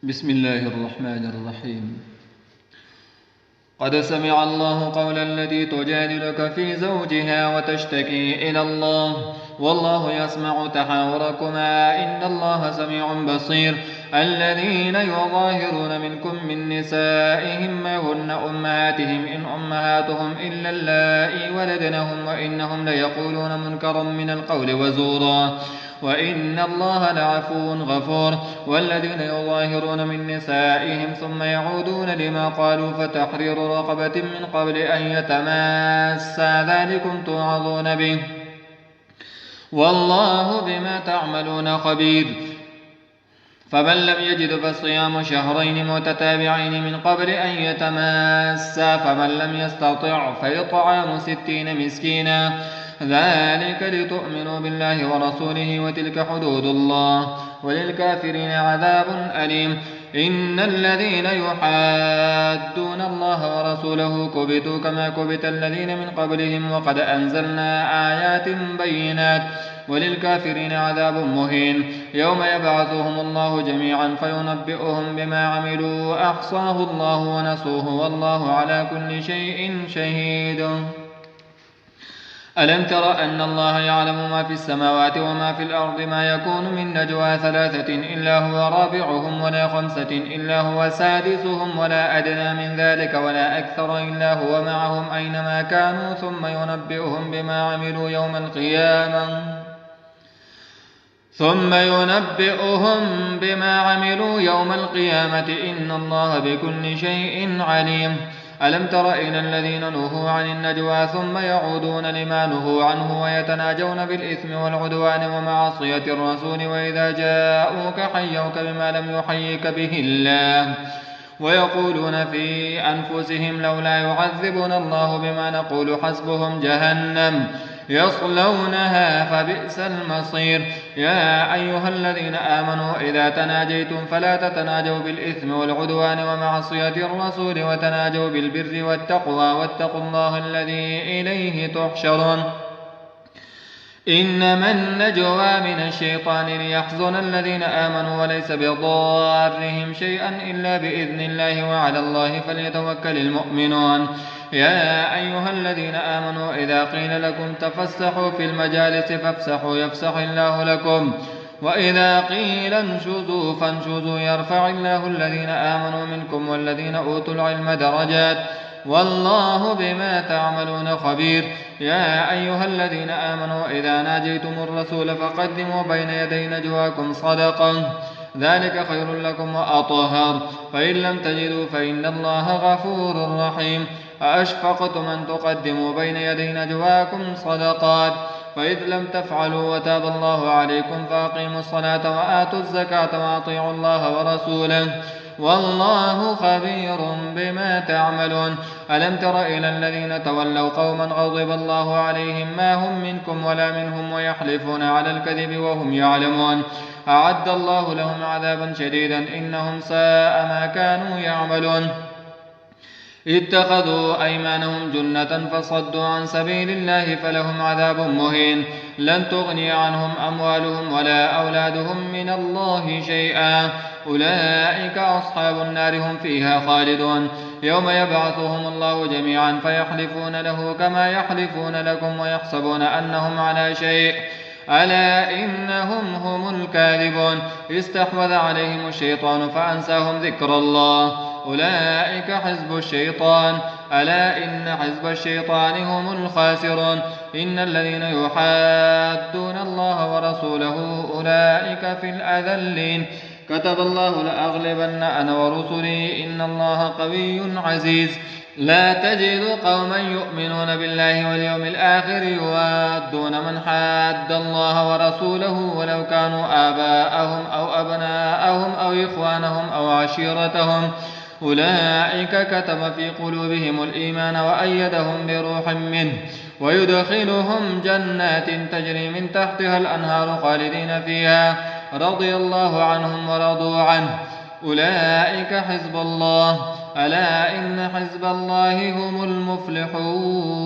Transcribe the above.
بسم الله الرحمن الرحيم. قد سمع الله قول التي تجادلك في زوجها وتشتكي إلى الله والله يسمع تحاوركما إن الله سميع بصير. الذين يظاهرون منكم من نسائهم ما هن أمهاتهم إن أمهاتهم إلا اللائي ولدنهم وإنهم ليقولون منكرا من القول وزورا وإن الله لعفو غفور. والذين يظاهرون من نسائهم ثم يعودون لما قالوا فتحرير رقبة من قبل أن يتماسا ذلكم توعظون به والله بما تعملون خبير. فمن لم يجد فصيام شهرين متتابعين من قبل أن يتماسا فمن لم يستطع فإطعام 60 مسكينا ذلك لتؤمنوا بالله ورسوله وتلك حدود الله وللكافرين عذاب أليم. إن الذين يحادون الله ورسوله كبتوا كما كبت الذين من قبلهم وقد أنزلنا آيات بينات وللكافرين عذاب مهين. يوم يبعثهم الله جميعا فينبئهم بما عملوا أحصاه الله ونسوه والله على كل شيء شهيد. ألم تر أن الله يعلم ما في السماوات وما في الأرض ما يكون من نجوى 3 إلا هو رابعهم ولا 5 إلا هو سادسهم ولا أدنى من ذلك ولا أكثر إلا هو معهم أينما كانوا ثم ينبئهم بما عملوا يوم القيامة إن الله بكل شيء عليم. ألم تر إلى الذين نهوا عن النجوى ثم يعودون لما نهوا عنه ويتناجون بالإثم والعدوان ومعصية الرسول وإذا جاءوك حيوك بما لم يحيك به الله ويقولون في أنفسهم لولا يعذبنا الله بما نقول حسبهم جهنم يصلونها فبئس المصير. يا أيها الذين آمنوا إذا تناجيتم فلا تتناجوا بالإثم والعدوان ومعصية الرسول وتناجوا بالبر والتقوى واتقوا الله الذي إليه تحشرون. إنما النجوى من الشيطان ليحزن الذين آمنوا وليس بضارهم شيئا إلا بإذن الله وعلى الله فليتوكل المؤمنون. يا أيها الذين آمنوا إذا قيل لكم تفسحوا في المجالس فافسحوا يفسح الله لكم وإذا قيل انشزوا فانشزوا يرفع الله الذين آمنوا منكم والذين أوتوا العلم درجات والله بما تعملون خبير. يا أيها الذين آمنوا إذا ناجيتم الرسول فقدموا بين يدي نجواكم صدقة ذلك خير لكم وأطهر فإن لم تجدوا فإن الله غفور رحيم. أأشفقتم أن تقدموا بين يدي نجواكم صدقات فإذ لم تفعلوا وتاب الله عليكم فأقيموا الصلاة وآتوا الزكاة وأطيعوا الله ورسوله والله خبير بما تعملون. ألم تر إلى الذين تولوا قوما غضب الله عليهم ما هم منكم ولا منهم ويحلفون على الكذب وهم يعلمون أعد الله لهم عذابا شديدا إنهم ساء ما كانوا يعملون. اتخذوا أيمانهم جنة فصدوا عن سبيل الله فلهم عذاب مهين. لن تغني عنهم أموالهم ولا أولادهم من الله شيئا أولئك أصحاب النار هم فيها خالدون. يوم يبعثهم الله جميعا فيحلفون له كما يحلفون لكم ويحسبون أنهم على شيء ألا إنهم هم الكاذبون. استحوذ عليهم الشيطان فأنساهم ذكر الله أولئك حزب الشيطان ألا إن حزب الشيطان هم الخاسرون. إن الذين يحادون الله ورسوله أولئك في الأذلين. كتب الله لأغلبن أنا ورسلي إن الله قوي عزيز. لا تجد قوما يؤمنون بالله واليوم الآخر يوادون من حاد الله ورسوله ولو كانوا آباءهم أو أبناءهم أو إخوانهم أو عشيرتهم أولئك كتب في قلوبهم الإيمان وأيدهم بروح منه ويدخلهم جنات تجري من تحتها الأنهار خالدين فيها رضي الله عنهم ورضوا عنه أولئك حزب الله ألا إن حزب الله هم المفلحون.